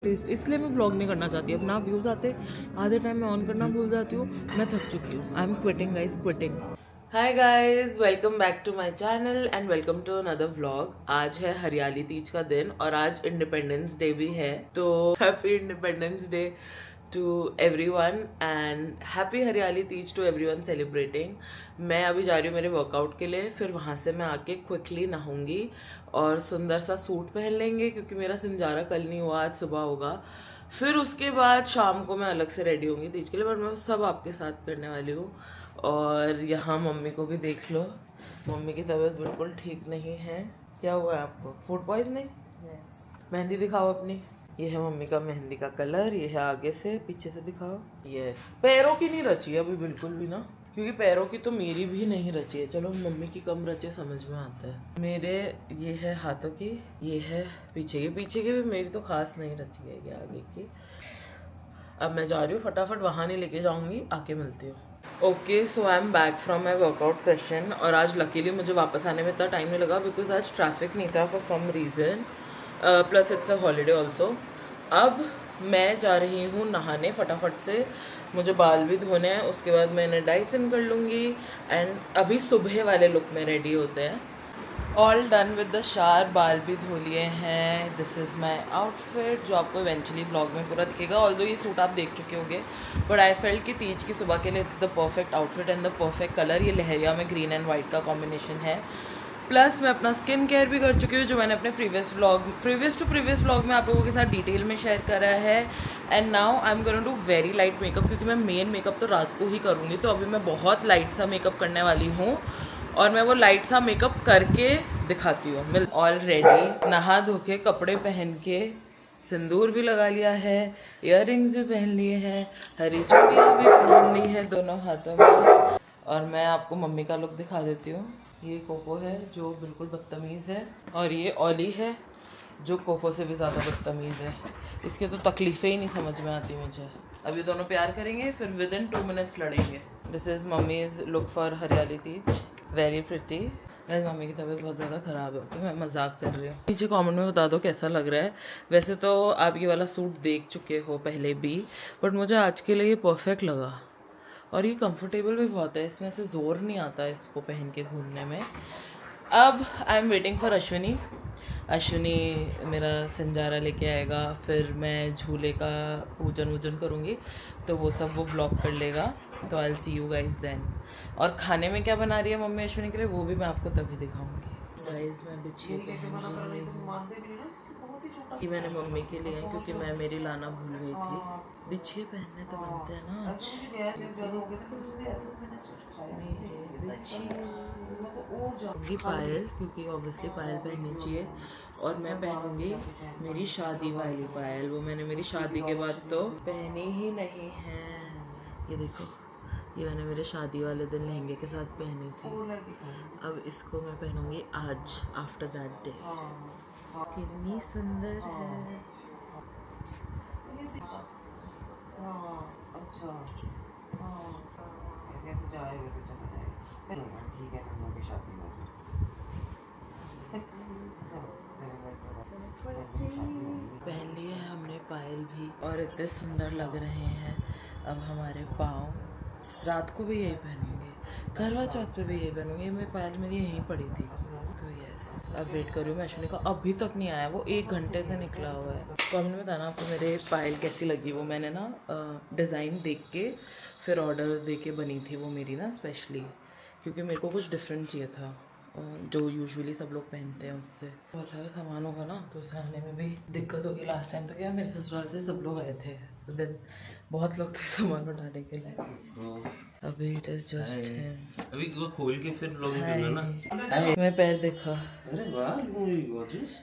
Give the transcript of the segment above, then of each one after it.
Test, इसलिए मैं vlog नहीं करना चाहती। अब ना व्यूज़ आते, आधे टाइम मैं ऑन करना भूल जाती हूँ। मैं थक चुकी हूँ। I am quitting guys, quitting. Hi guys, welcome back to my channel and welcome to another vlog. आज है हरियाली तीज का दिन और आज इंडिपेंडेंस डे भी है, तो happy independence day to everyone and happy Hariyali Teej to everyone celebrating. मैं अभी जा रही हूँ मेरे वर्कआउट के लिए, फिर वहाँ से मैं आके क्विकली नहाऊंगी और सुंदर सा सूट पहन लेंगे क्योंकि मेरा सिंजारा कल नहीं हुआ, आज सुबह होगा। फिर उसके बाद शाम को मैं अलग से रेडी होंगी तीज के लिए, बट मैं सब आपके साथ करने वाली हूँ। और यहाँ मम्मी को भी देख लो, मम्मी की तबीयत बिल्कुल ठीक नहीं है। क्या हुआ है आपको? Food poisoning? मेहंदी दिखाओ अपनी। ये है मम्मी का मेहंदी का कलर, ये है आगे से, पीछे से दिखाओ। यस, पैरों की नहीं रची है अभी बिल्कुल भी ना, क्योंकि पैरों की तो मेरी भी नहीं रची है। चलो मम्मी की कम रचे, समझ में आता है। मेरे ये है हाथों की, ये है पीछे की। पीछे की भी मेरी तो खास नहीं रची है, आगे की। अब मैं जा रही हूँ, फटाफट वहाँ नहीं लेके जाऊँगी, आके मिलती हूँ। Okay, so I am back from my workout session. और आज लकीली मुझे वापस आने में इतना टाइम नहीं लगा बिकॉज आज ट्रैफिक नहीं था for some reason, plus it's a holiday also. अब मैं जा रही हूँ नहाने फटाफट से, मुझे बाल भी धोने हैं, उसके बाद मैं डाइसन कर लूँगी एंड अभी सुबह वाले लुक में रेडी होते हैं। ऑल डन विद द शार, बाल भी धो लिए हैं। दिस इज़ माई आउटफिट जो आपको इवेंचुअली ब्लॉग में पूरा दिखेगा। ऑल्दो ये सूट आप देख चुके होंगे, बट आई फेल्ट कि तीज की सुबह के लिए it's the perfect outfit and the perfect colour. ये लहरिया में ग्रीन एंड वाइट का कॉम्बिनेशन है। प्लस मैं अपना स्किन केयर भी कर चुकी हूँ, जो मैंने अपने प्रीवियस व्लॉग में आप लोगों के साथ डिटेल में शेयर करा है। And now I am going to very light makeup, क्योंकि मैं मेन मेकअप तो रात को ही करूँगी। तो अभी मैं बहुत लाइट सा मेकअप करने वाली हूँ और मैं वो लाइट सा मेकअप करके दिखाती हूँ। मैं ऑलरेडी नहा धो के, कपड़े पहन के, सिंदूर भी लगा लिया है, इयररिंग्स भी पहन लिए हैं, हरी चूड़ियाँ भी पहन ली है दोनों हाथों में। और मैं आपको मम्मी का लुक दिखा देती हूँ। ये कोको है जो बिल्कुल बदतमीज़ है, और ये ओली है जो कोको से भी ज़्यादा बदतमीज़ है। इसके तो तकलीफ़ें ही नहीं समझ में आती मुझे। अभी दोनों प्यार करेंगे, फिर विद इन 2 मिनट्स लड़ेंगे। This is mummy's look for Hariyali Teej, very pretty. Guys, mummy की तबीयत बहुत ज़्यादा ख़राब है, तो मैं मजाक कर रही हूँ। नीचे कमेंट में बता दो कैसा लग रहा है। वैसे तो आप ये वाला सूट देख चुके हो पहले भी, बट मुझे आज के लिए ये परफेक्ट लगा और ये कंफर्टेबल भी बहुत है। इसमें से ज़ोर नहीं आता है इसको पहन के घूमने में। अब I am waiting for Ashwini. Ashwini मेरा संजारा लेके आएगा, फिर मैं झूले का पूजन वूजन करूँगी, तो वो सब वो व्लॉग कर लेगा। तो I will see you guys then. और खाने में क्या बना रही है मम्मी अश्विनी के लिए, वो भी मैं आपको तभी दिखाऊंगी। गाइज, मैं बिछिए ये मैंने मम्मी के लिए है, क्योंकि मैं मेरी लाना भूल गई थी। बिछिए पहनने तो बनते हैं ना आज। मेरे पायल, क्योंकि ऑब्वियसली पायल पहननी चाहिए। और मैं पहनूंगी मेरी शादी वाली पायल, वो मैंने मेरी शादी के बाद तो पहनी ही नहीं है। ये देखो, ये मैंने मेरे शादी वाले दिन लहंगे के साथ पहनी थी। अब इसको मैं पहनूंगी आज, आफ्टर दैट डे। कितनी सुंदर है। पहन लिए हैं हमने पायल भी, और इतने सुंदर लग रहे हैं अब हमारे पाँव। रात को भी यही पहनेंगे, करवा चौथ पे भी यही पहनूंगी। मेरी पायल मेरी यहीं पड़ी थी। तो यस, अब वेट कर रही हूँ मैं अश्विनी का। अभी तक नहीं आया, वो 1 घंटे से निकला हुआ है। कमेंट में बताना आपको मेरे पायल कैसी लगी। वो मैंने ना डिज़ाइन देख के फिर ऑर्डर दे के बनी थी वो मेरी ना, स्पेशली क्योंकि मेरे को कुछ डिफरेंट चाहिए था जो यूजुअली सब लोग पहनते हैं उससे। बहुत सारा सामान होगा ना, तो उसे आने में भी दिक्कत होगी। लास्ट टाइम तो क्या, मेरे ससुराल से सब लोग आए थे, तो देन बहुत लोग थे सामान उठाने के लिए। अभी इट इज जस्ट अभी वो खोल के फिर ब्लॉगिंग करना ना। मैं पैर देखा। अरे वाह, गॉर्जियस।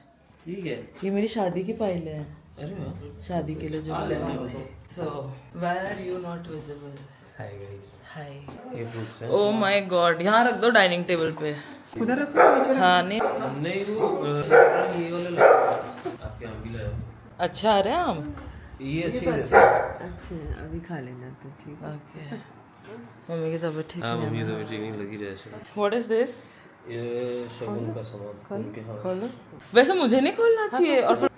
ठीक है, ये मेरी शादी की पायल है। अरे वाह, शादी के लिए जो so where are you not visible. Hi guys, hi. ये फ्रूट्स हैं। ओह माय गॉड, यहाँ रख दो डाइनिंग टेबल पे। उधर रखो। हाँ, नहीं हमने वो ये वाला लाया, आपके यहाँ भी लाया। अच्छा आ रहे हैं हम। ये अच्छी है। अच्छा, अभी खा लेना तो ठीक है। ओके, मम्मी की तबीयत ठीक हाँ, नहीं मम्मी है। तो ठीक नहीं लगी जैसे। What is this? ये शगुन का सामान उनके। हाँ, खोलो। वैसे मुझे नहीं खोलना चाहिए। और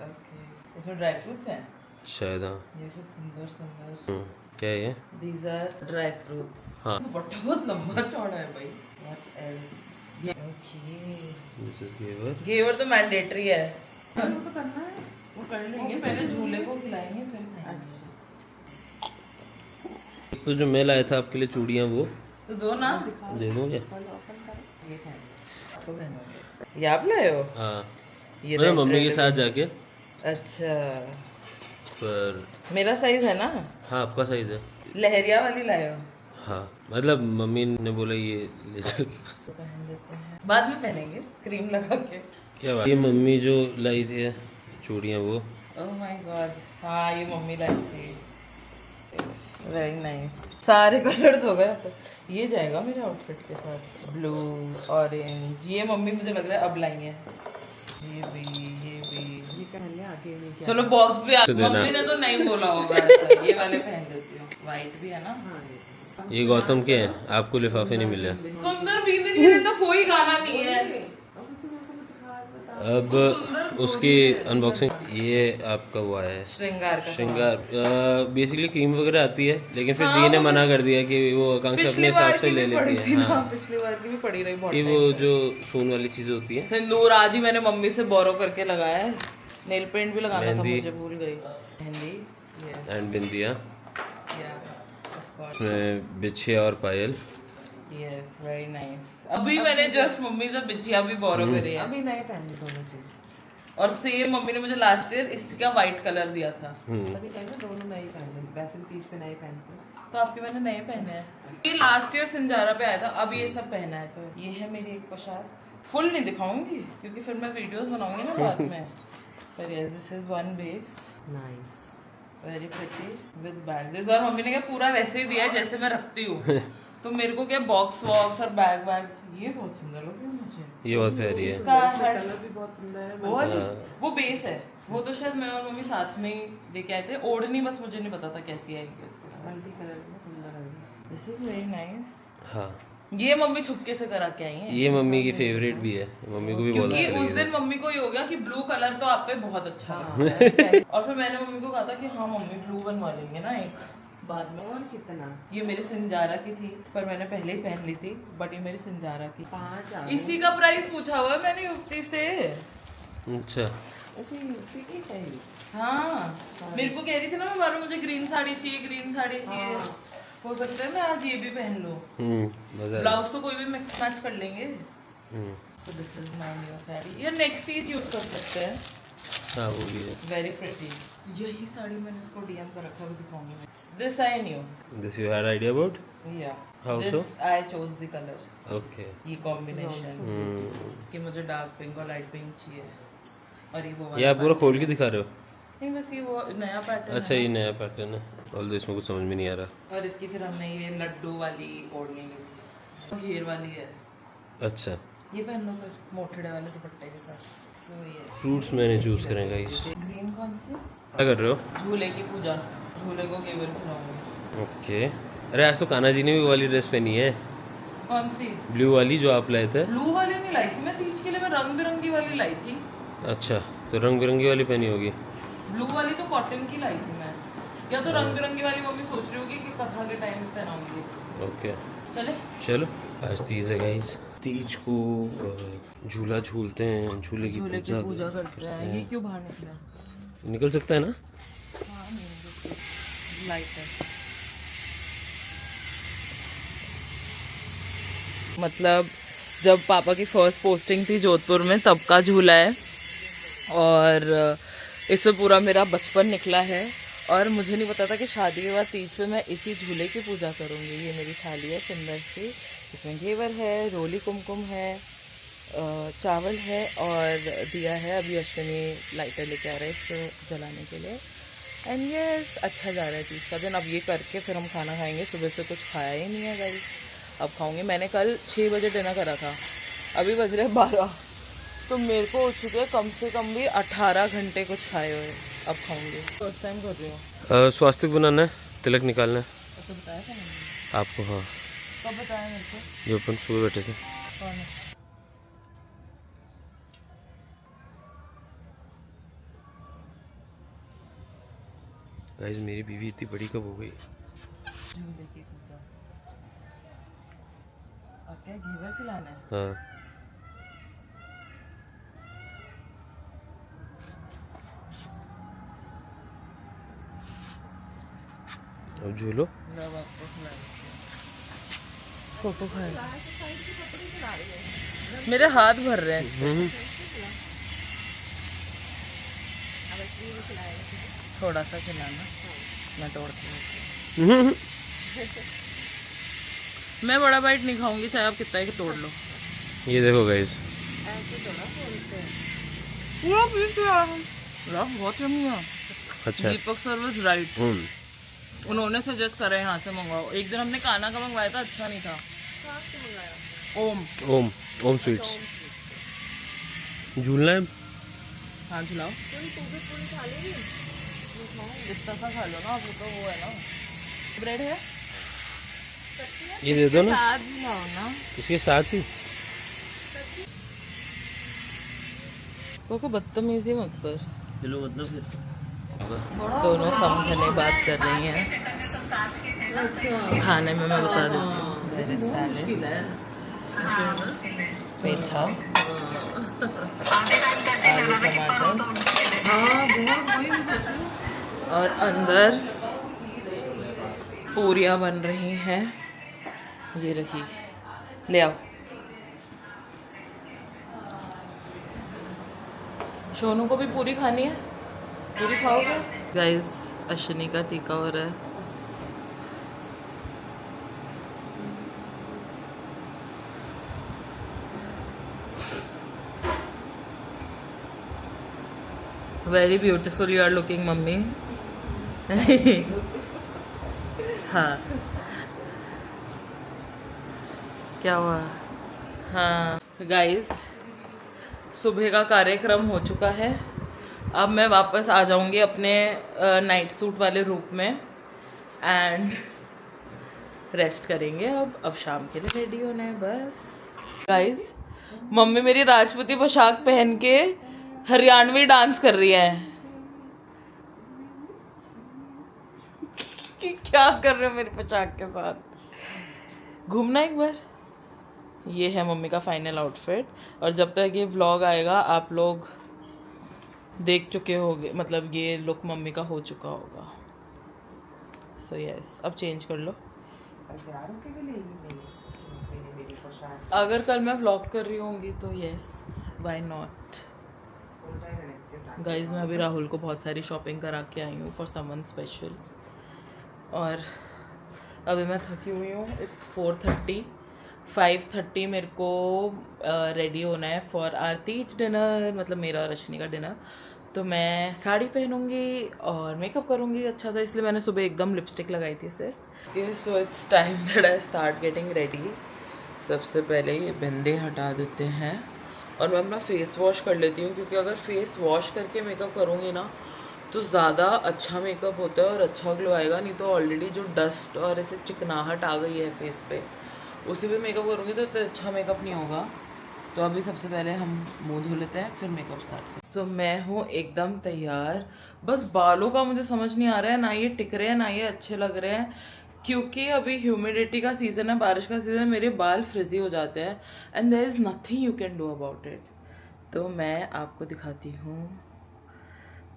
इसमें ड्राई फ्रूट्स हैं। शायद हाँ। ये तो सुंदर सुंदर। क्या है ये? These are dry fruits. हाँ। बट्टा बहुत लंबा चौड़ा है भाई। What else? Okay. This is ghevar. Ghevar तो मैंडेटरी है। वो तो करना है। वो कर लेंगे, पहले झूले को खिलाएंगे फिर खाएंगे। तो जो मैं लाया था आपके लिए चूड़ियाँ वो तो दो ना। दे दूँ क्या? ये आप लाए हो? हाँ, ये मतलब red मम्मी के red साथ जाके। अच्छा, पर मेरा साइज है ना? हाँ आपका साइज है। लहरिया वाली लाए हो? हाँ, मतलब मम्मी ने बोला ये ले चल। पहन लेते हैं, बाद में पहनेंगे क्रीम लगा के। क्या बात? ये मम्मी जो लाई थी चूड़ियाँ वो। ओह माय गॉड, हाँ ये मम्मी लाई थी। Very nice. सारे कलर्स हो गए। तो ये जाएगा मेरे आउटफिट के साथ, ब्लू ऑरेंज। ये मम्मी मुझे लग रहा है अब लाई है। ये भी ये पहले आगे नहीं क्या? चलो बॉक्स भी तो देना। मम्मी ने तो नहीं बोला होगा ऐसा। ये वाले पहन लेती हूँ, वाइट भी है ना। ये गौतम के हैं, आपको लिफाफे नहीं मिले। सुंदर बिंदनी तो कोई गाना नहीं है। अब उसकी अनबॉक्सिंग। ये आपका हुआ है श्रृंगार का श्रृंगार। बेसिकली क्रीम वगैरह आती है, लेकिन फिर दी ने मना कर दिया कि वो आकांक्षा अपने हिसाब से ले लेती है। हाँ, पिछली बार की भी पड़ी रही बहुत। कि वो जो सून वाली चीजें होती है। सिंदूर आज ही मैंने मम्मी से बोरो करके लगाया है। नेल पेंट भी लगाना था, मेहंदी। मुझे भूल गई। मेहंदी, यस एंड बिंदिया, या ऑफ कोर्स, उसमें बिछिया और पायल। Yes very nice. अभी मैंने जस्ट मम्मी से बिछिया भी बोरो करी है। अभी नए पहने दोनों चीज। और सेम मम्मी ने मुझे लास्ट ईयर इसका वाइट कलर दिया था। अभी कहना दोनों नए पहने, वैसे तीज पे नए पहनते हैं। तो आपके मैंने नए पहने हैं। ये लास्ट ईयर सिंजारा पे आया था, अब ये सब पहना है। तो ये है मेरी एक पोशाक। फुल नहीं दिखाऊंगी क्योंकि फिर मैं वीडियोस बनाऊंगी ना बाद में। पर yes, this is one base, nice. Very pretty with bag. इस बार मम्मी ने क्या पूरा वैसे ही दिया है जैसे मैं रखती हूँ। तो मेरे को क्या बॉक्स वॉक्स और बैग वैग्स। ये बहुत सुंदर हो गया मुझे। ये बहुत प्यारी है। इसका कलर भी बहुत सुंदर है। वो वाली, वो बेस है। वो तो शायद मैं और मम्मी साथ में ही लेके आए थे। ओढ़नी बस मुझे नहीं पता था कैसी आएगी उसके साथ। मल्टी कलर में सुंदर है। This is very nice. हाँ, ये मम्मी छुपके से करा के आई है ये मम्मी की फेवरेट भी है, मम्मी को भी बहुत क्योंकि अच्छी उस लगी दिन मम्मी को ये हो गया कि ब्लू कलर तो आप पे बहुत अच्छा लगता है। और फिर मैंने मम्मी को कहा था कि हाँ मम्मी ब्लू बनवा लेंगे ना एक बाद में। और कितना? ये मेरी सिंजारा की थी, पर मैंने पहले ही पहन ली थी। बट ये मेरी सिंजारा की। 5 आ इसी का प्राइस पूछा हुआ है मैंने युक्ति से। अच्छा। अच्छा यूपी की है ये। हाँ, मेरे को कह रही थी ना मैं बार मुझे ग्रीन साड़ी चाहिए, ग्रीन साड़ी चाहिए। हो सकता है मैं आज ये भी पहन लूं। मजा आया। ब्लाउज तो कोई भी मिक्स मैच कर लेंगे। हम्म, So this is my new sari. ये नेक्स्ट चीज यूज कर सकते हैं। हाँ वो भी है। Very pretty. यही साड़ी मैंने उसको डीएम कर रखा है, दिखाऊंगी मैं। This I knew. This you had idea about? या How so? I chose the colour. Okay. ये कॉम्बिनेशन कि मुझे डार्क पिंक और लाइट पिंक चाहिए। और ये वो ये आप पूरा खोल के दिखा रहे हो? नहीं, बस ये वो नया पैटर्न अच्छा, ये नया पैटर्न है। ऑल इसमें कुछ समझ में नहीं आ रहा। और इसकी फिर हमने ये लड्डू वाली ओढ़नी ली, घेर वाली है। अच्छा, ये पहन लो फिर मोटड़े वाले दुपट्टे के साथ। सो ये फ्रूट्स मैंने चूज करें गाइस। ग्रीन कौन सी? क्या कर रहे हो? झूले की पूजा, झूले को घेवर खिलाऊंगी। ओके। अरे आज तो कान्हा जी ने भी वो वाली ड्रेस पहनी है, कौन सी? ब्लू वाली जो आप लाए थे। ब्लू वाली नहीं लाई थी मैं तीज के लिए, मैं रंग बिरंगी वाली लाई थी। अच्छा, तो रंग बिरंगी वाली पहनी होगी। ब्लू वाली तो कॉटन की लाई थी मैं। या तो रंग बिरंगी वाली मम्मी सोच रही होगी कि कथा के टाइम पे पहनाऊंगी। ओके चले चलो, आज तीज है गाइस। तीज को झूला झूलते हैं, झूले की झूले की पूजा पूजा करते हैं। ये क्यों बाहर निकला? निकल सकता है ना? लाइट है। मतलब जब पापा की फर्स्ट पोस्टिंग थी जोधपुर में तब का झूला है। और इसमें पूरा मेरा बचपन निकला है। और मुझे नहीं पता था कि शादी के बाद तीज पे मैं इसी झूले की पूजा करूँगी। ये मेरी थाली है सुंदर सी, इसमें घेवर है, रोली कुमकुम है, चावल है और दिया है। अभी अश्विनी लाइटर लेके आ रहा है इसको जलाने के लिए। एंड यस, अच्छा जा रहा है तीज का दिन। अब ये करके फिर हम खाना खाएंगे। सुबह से कुछ खाया ही नहीं है गाइस, अब खाऊंगी। मैंने कल 6 बजे डिनर करा था, अभी बज रहे 12, तो मेरे को हो चुके कम से कम भी 18 घंटे कुछ खाए हुए। अब खाऊंगी, फर्स्ट टाइम कर रही हूँ। स्वास्तिक बनाना है, तिलक निकालना है अच्छा बताया था मैंने आपको। हाँ, कब बताया मेरे को? जो अपन सुबह बैठे थे। कौन है? गाइस मेरी बीवी इतनी बड़ी कब हो गई? झूल देखिए खुद जाओ। और क्या घेवर खिलाना है? हाँ अब झूलो। जब आपको खिलाना पोपो खाए। मेरे हाथ भर रहे हैं। थोड़ा सा खिलाना, मैं तोड़ के मैं बड़ा बाइट नहीं खाऊंगी, चाहे आप कितना ही तोड़ लो। ये देखो गाइस, पूरा पीस यार बहुत यम्मी है। अच्छा। दीपक सर वाज राइट, उन्होंने सजेस्ट करा है यहाँ से मंगवाओ। एक दिन हमने काना का मंगवाया था, अच्छा नहीं था। ओम ओम ओम स्वीट्स झूलना है। हाँ झुलाओ, इतना सा खा लो ना आप, तो वो है ना ब्रेड है, ये दे दो ना, साथ लाओ ना। इसके साथ ही। को बदतमीजी मत कर। चलो मतलब फिर दोनों समझने बात कर रही हैं। खाने में मैं बता देती हूँ, मेरे सैलेड, पेठा, आलू टमाटर, और अंदर पूरियाँ बन रही हैं। ये रही, ले आओ। सोनू को भी पूरी खानी है, पूरी खाओगे? गाइस अश्विनी का टीका हो रहा है। Very beautiful you are looking मम्मी। हाँ क्या हुआ? हाँ गाइस, सुबह का कार्यक्रम हो चुका है। अब मैं वापस आ जाऊंगी अपने नाइट सूट वाले रूप में एंड रेस्ट करेंगे। अब शाम के लिए रेडी होना है बस। गाइस मम्मी मेरी राजपूती पोशाक पहन के हरियाणवी डांस कर रही है। क्या कर रहे हो मेरी पोशाक के साथ? घूमना एक बार। ये है मम्मी का फाइनल आउटफिट, और जब तक ये व्लॉग आएगा आप लोग देख चुके होंगे, मतलब ये लुक मम्मी का हो चुका होगा। सो यस, अब चेंज कर लो। अगर कल मैं व्लॉग कर रही होंगी तो यस, व्हाई नॉट। गाइज मैं अभी राहुल को बहुत सारी शॉपिंग करा के आई हूँ फॉर समवन स्पेशल, और अभी मैं थकी हुई हूँ। इट्स 4:30, 5:30 मेरे को रेडी होना है फॉर आवर तीज डिनर, मतलब मेरा और रश्मि का डिनर। तो मैं साड़ी पहनूंगी और मेकअप करूंगी अच्छा सा, इसलिए मैंने सुबह एकदम लिपस्टिक लगाई थी सिर्फ। So it's time that I start getting ready. सबसे पहले ये बिंदी हटा देते हैं और मैं अपना फेस वॉश कर लेती हूँ, क्योंकि अगर फेस वॉश करके मेकअप करूँगी ना तो ज़्यादा अच्छा मेकअप होता है और अच्छा ग्लो आएगा। नहीं तो ऑलरेडी जो डस्ट और ऐसे चिकनाहट आ गई है फेस पे, उसी पे मेकअप करूँगी तो अच्छा मेकअप नहीं होगा। तो अभी सबसे पहले हम मुंह धो लेते हैं, फिर मेकअप स्टार्ट करें। सो मैं हूँ एकदम तैयार, बस बालों का मुझे समझ नहीं आ रहा है, ना ये टिक रहे हैं ना ये अच्छे लग रहे हैं, क्योंकि अभी ह्यूमिडिटी का सीज़न है, बारिश का सीज़न है, मेरे बाल फ्रिजी हो जाते हैं and there is nothing you can do about it. तो मैं आपको दिखाती हूँ,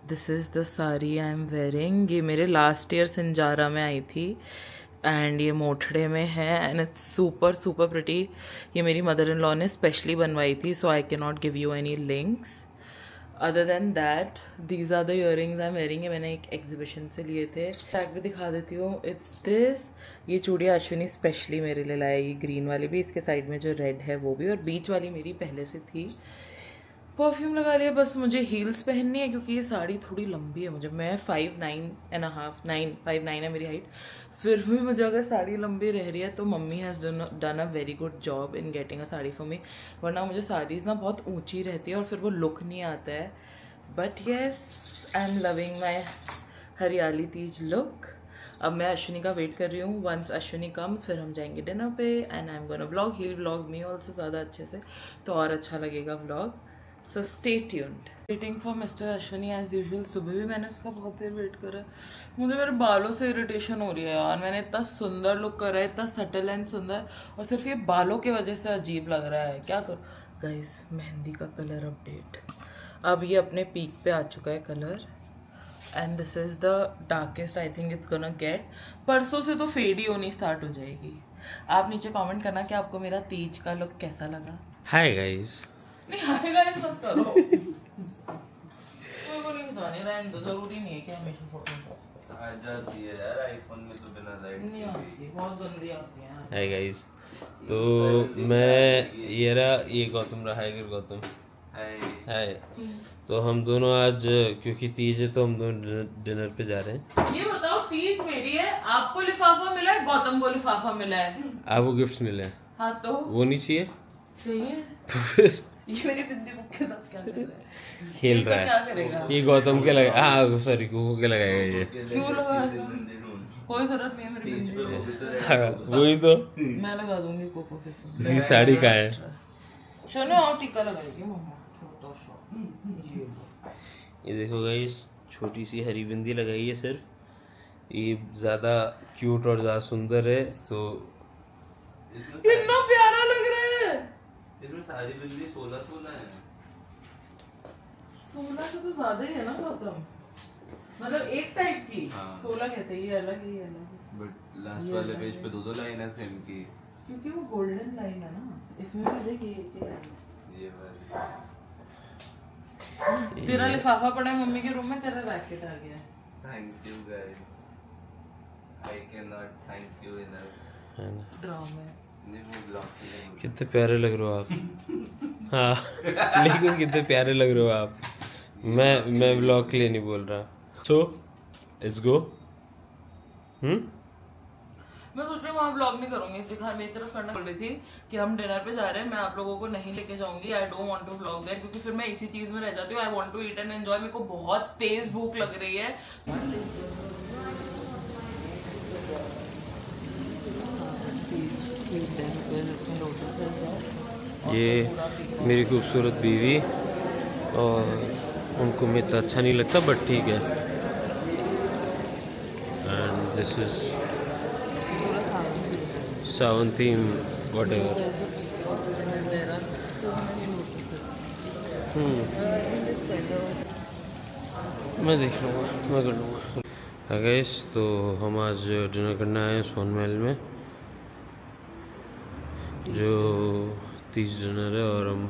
this is the sari I am wearing. ये मेरे लास्ट ईयर सिंजारा में आई थी एंड ये मोठड़े में है and it's super super pretty. ये मेरी मदर इन लॉ ने स्पेशली बनवाई थी, so I can not give you any links. Other than that these are the earrings I am wearing. मैंने एक एग्जीबिशन से लिए थे, टैग भी दिखा देती हूँ। इट्स दिस, ये चूड़ियाँ अश्विनी स्पेशली मेरे लिए लाया, ये ग्रीन वाली भी, इसके साइड में जो रेड है वो भी, और बीच वाली मेरी पहले से थी। परफ्यूम लगा लिया, बस मुझे हील्स पहननी है क्योंकि ये साड़ी थोड़ी लंबी है मुझे, मैं 5'9" है मेरी हाइट, फिर भी मुझे अगर साड़ी लंबी रह रही है तो mummy has done a very good job in getting a sari for me, वरना मुझे साड़ीज़ ना बहुत ऊंची रहती है और फिर वो लुक नहीं आता है। But yes, I am loving my हरियाली तीज लुक। अब मैं अश्विनी का वेट कर रही हूँ, वंस अश्विनी कम्स फिर हम जाएंगे डिनर पे and I am gonna vlog, he will vlog me also ज़्यादा अच्छे से, तो और अच्छा लगेगा vlog. So stay tuned. Waiting for mister Ashwini as usual. सुबह भी मैंने उसका बहुत देर वेट करा। मुझे मेरे बालों से इरिटेशन हो रही है यार। मैंने इतना सुंदर लुक करा है, इतना सटल एंड सुंदर, और सिर्फ ये बालों की वजह से अजीब लग रहा है। क्या करूँ गाइस? मेहंदी का कलर अपडेट। अब ये अपने पीक पे आ चुका है colour, and this is the darkest I think it's gonna get. परसों से तो फेड ही होनी स्टार्ट हो जाएगी। आप नीचे कमेंट करना कि आपको मेरा तीज का लुक कैसा लगा। Hi guys. नहीं हाय गाइस मत करो। कोई को नहीं बताने रहने दो, जरूरी नहीं है कि हमेशा फोटो आती है यार आईफोन में तो बिना लाइट नहीं आती, बहुत गंदी आती है। Hi guys. तो मैं ये रहा, ये गौतम रहा है, गौतम हाय। तो हम दोनों आज क्योंकि तीज है तो हम दोनों डिनर पे जा रहे हैं। ये बताओ तीज मेरी है, आपको लिफाफा मिला है, गौतम को लिफाफा मिला है। आपको गिफ्ट्स मिले हैं? हाँ तो वो नहीं चाहिए चाहिए। तो फिर ये मेरी बिंदी बुक के साथ क्या कर रहा है? खेल इसका रहा क्या है। करेगा? ये गौतम के लगा, हाँ सॉरी कुकू के लगाएगा ये। क्यों लगाएगा? कोई जरूरत नहीं है मेरी बिंदी को। हाँ, वही तो। मैं लगा दूंगी कोको के ऊपर। इसकी साड़ी कहाँ है? चलो और टीका लगाएगी मम्मा, छोटा सा। ये देखो गाइस, छोटी सी हरी बिंदी लगाई है सिर्फ। ये ज़्यादा क्यूट और ज़्यादा सुंदर है तो कितना प्यारा लग रहा है। इसमें सारी बिल्ली 16 है। 16 से तो ज्यादा ही है ना गौतम, मतलब एक टाइप की। हाँ। 16 कैसे? ये अलग ही अलग, बट लास्ट वाले पेज पे दो लाइन है सेम की। क्योंकि वो गोल्डन लाइन है ना। इसमें भी देखिए एक लाइन। ये वाली तेरा लिफाफा पड़ा है मम्मी के रूम में, तेरा रैकेट आ गया है। Thank you guys, I can not thank you enough. है ना। ड्रामा। नहीं वो ब्लॉक कितने प्यारे लग रहे हो आप। हाँ लेकिन कितने प्यारे लग रहे हो आप। मैं व्लॉग के लिए नहीं बोल रहा। So let's go. मैं सोच रही हूँ वहाँ व्लॉग नहीं करूंगी, दिखा मेरी तरफ करना बोल रही थी कि हम डिनर पे जा रहे हैं, मैं आप लोगों को नहीं लेके जाऊंगी। I don't want to vlog there, क्योंकि फिर मैं इसी चीज में रह जाती हूँ। I want to eat and enjoy. मेरे को बहुत तेज भूख लग रही है। ये मेरी खूबसूरत बीवी, और उनको मैं इतना अच्छा नहीं लगता बट ठीक है। And this is Savanti whatever. मैं देख लूँगा, मैं कर लूँगा। गाइस तो हम आज डिनर करने आए हैं सोन महल में, जो तीज डिनर है। और हम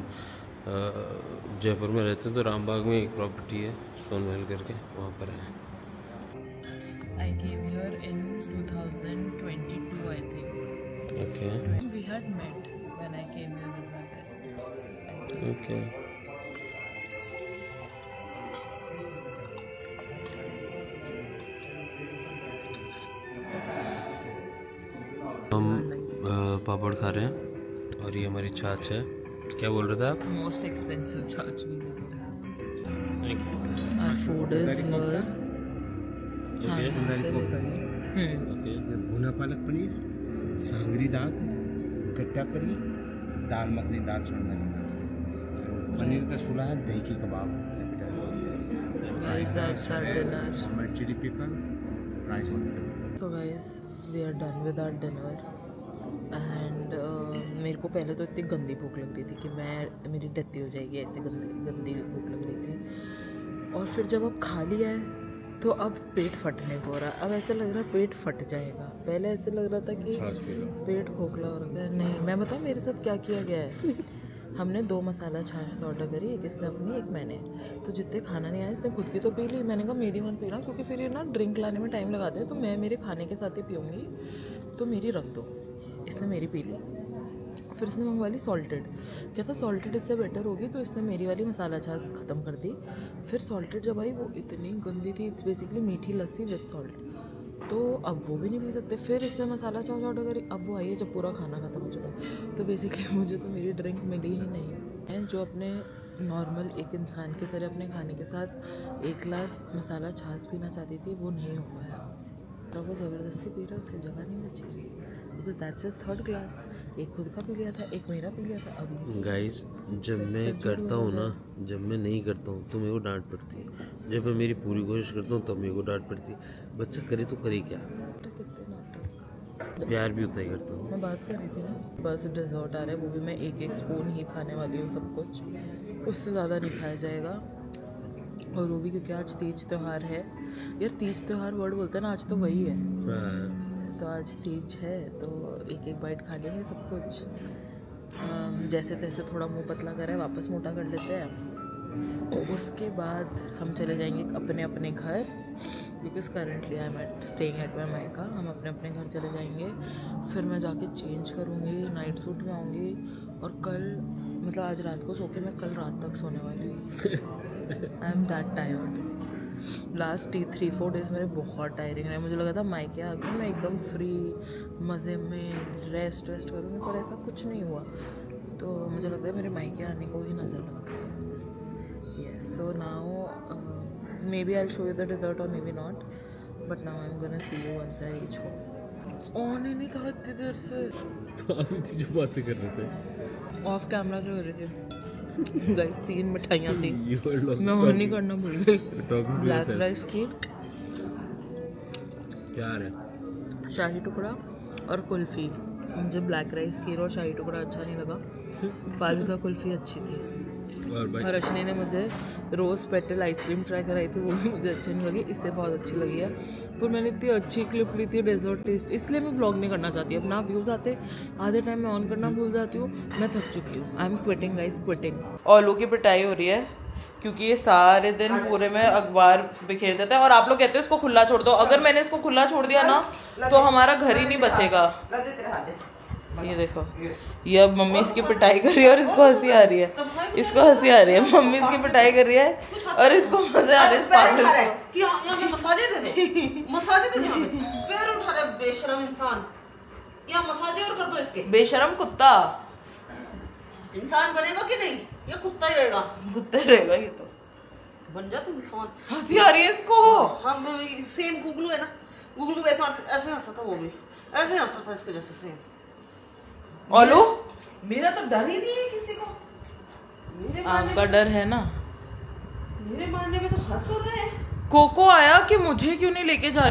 जयपुर में रहते हैं तो रामबाग में एक प्रॉपर्टी है सोन महल करके, वहाँ पर है। I came here in 2022, I think. Okay We had met when I came here with my parents. Okay. हम पापड़ खा रहे हैं और ये हमारी छाछ है। क्या बोल रहे थे आप? Most expensive charge we ever have. Thank you. Our food is here. Okay okay. भुना पालक पनीर, सांगरी दाल, गट्टा करी, दाल मखनी, दाल चूरमा, पनीर का सूला है, दही की कबाब, Guys, that's our dinner. हमारे chilli pickle, rice water. So guys, we are done with our dinner. And मेरे को पहले तो इतनी गंदी भूख लग रही थी कि मेरी डेथ हो जाएगी, ऐसे गंदी भूख लग रही थी। और फिर जब अब खा लिया है तो अब पेट फटने को हो रहा। अब ऐसा लग रहा है पेट फट जाएगा। पहले ऐसे लग रहा था कि पेट खोखला हो रहा है। नहीं, मैं बताऊँ मेरे साथ क्या किया गया है। हमने 2 मसाला छाछ ऑर्डर करी, एक इसने अपनी एक मैंने। तो जितने खाना नहीं आया इसने खुद की तो पी ली। मैंने कहा मेरी मत पीना, क्योंकि फिर ये ना ड्रिंक लाने में टाइम लगाते हैं, तो मैं मेरे खाने के साथ ही पीऊँगी, तो मेरी रख दो। इसने मेरी पी ली। फिर इसने मंगवा ली सॉल्टेड। कहता सॉल्टेड इससे बेटर होगी, तो इसने मेरी वाली मसाला छाछ ख़त्म कर दी। फिर सॉल्टेड जब आई वो इतनी गंदी थी, इट्स बेसिकली मीठी लस्सी विद सॉल्ट, तो अब वो भी नहीं पी सकते। फिर इसने मसाला छाछ ऑर्डर करी, अब वो आई है जब पूरा खाना ख़त्म हो चुका। तो बेसिकली मुझे तो मेरी ड्रिंक मिली ही नहीं है। जो अपने नॉर्मल एक इंसान की तरह अपने खाने के साथ 1 गिलास मसाला छाछ पीना चाहती थी, वो नहीं हो पाया। तो वो ज़बरदस्ती पी रहा है, उसकी जगह नहीं बची because that's his third glass. एक खुद का पी लिया था, एक मेरा पी लिया था। अब गाइस जब मैं करता हूँ ना, जब मैं नहीं करता हूँ तो मेरे को डांट पड़ती है, जब मैं मेरी पूरी कोशिश करता हूँ तब मेरे को डांट पड़ती है। बच्चा करे तो करे क्या, कितने नाटक। प्यार भी उतना ही करता हूँ। मैं बात कर रही थी ना, बस डिज़र्ट आ रहा है, वो भी मैं एक एक स्पून ही खाने वाली हूँ सब कुछ, उससे ज़्यादा नहीं खाया जाएगा। और वो भी क्योंकि आज तीज त्यौहार है। यार तीज त्यौहार वर्ड बोलते हैं ना, आज तो वही है। तो आज तीज है तो एक एक बाइट खा लेंगे सब कुछ, जैसे तैसे थोड़ा मुंह पतला करें, वापस मोटा कर लेते हैं। उसके बाद हम चले जाएंगे अपने अपने घर, because currently I am staying at my मायका। हम अपने अपने घर चले जाएंगे, फिर मैं जाके चेंज करूँगी, नाइट सूट में आऊँगी, और कल मतलब आज रात को सो के मैं कल रात तक सोने वाली हूँ। I M that tired. Last 3-4 days मेरे बहुत टायरिंग रहे। मुझे लगा था मायके आके मैं एकदम फ्री मज़े में रेस्ट करूँगी, पर ऐसा कुछ नहीं हुआ। तो मुझे लगता है मेरे मायके आने को ही नज़र लग गई। Yes, so now maybe I show you the dessert और maybe not, but now I am gonna see you once I reach home. On ही नहीं था इतनी देर से, तो आप इतनी जो बातें कर रहे थे ऑफ कैमरा से कर रही थी। गाइस 3 मिठाइयाँ थी, मैं मैं ऑन नहीं करना भूल गई। टॉकिंग टू ब्लैक राइस की क्या है, शाही टुकड़ा और कुल्फ़ी। मुझे ब्लैक राइस खीर और शाही टुकड़ा अच्छा नहीं लगा, फालूदा कुल्फ़ी अच्छी थी। और भाई और रशनी ने मुझे रोज़ पेटल आइसक्रीम ट्राई कराई थी, वो भी मुझे अच्छी नहीं लगी, इससे बहुत अच्छी लगी है। पर मैंने इतनी अच्छी क्लिप ली थी डेजर्ट टेस्ट, इसलिए मैं व्लॉग नहीं करना चाहती। अब ना व्यूज़ आते, आधे टाइम मैं ऑन करना भूल जाती हूँ। मैं थक चुकी हूँ, I am quitting guys, quitting. आलू की पिटाई हो रही है क्योंकि ये सारे दिन पूरे में अखबार बिखेर देता है, और आप लोग कहते हो इसको खुला छोड़ दो। अगर मैंने इसको खुला छोड़ दिया ना तो हमारा घर ही नहीं बचेगा। ये देखो, ये अब मम्मी इसकी पिटाई कर रही है और इसको हंसी आ रही है, इसको हंसी आ रही है। मम्मी इसकी पिटाई कर रही है और इसको मजे आ रहे हैं इस पागल को। यहाँ पे मसाजे दे दो, मसाजे दे दो यहाँ पे। पैर उठा रहे बेशरम इंसान, यहाँ मसाजे और कर दो इसके। बेशरम कुत्ता इंसान बनेगा कि नहीं, ये कुत्ता ही रहेगा। कुत्ता ही रहेगा ये तो। बन जा तुम इंसान। हंसी आ रही है इसको। हाँ मैं सेम गुगलू है ना, गुगलू को वैसे ऐसे हंसा था, वो भी ऐसे हंसा था इसके जैसे सेम। ओलू मेरा तो डर ही नहीं है किसी को, मेरे आपका डर है ना। मेरे मारने में तो हंस रहे हैं। कोको आया कि मुझे क्यों नहीं लेके जा रहे हो?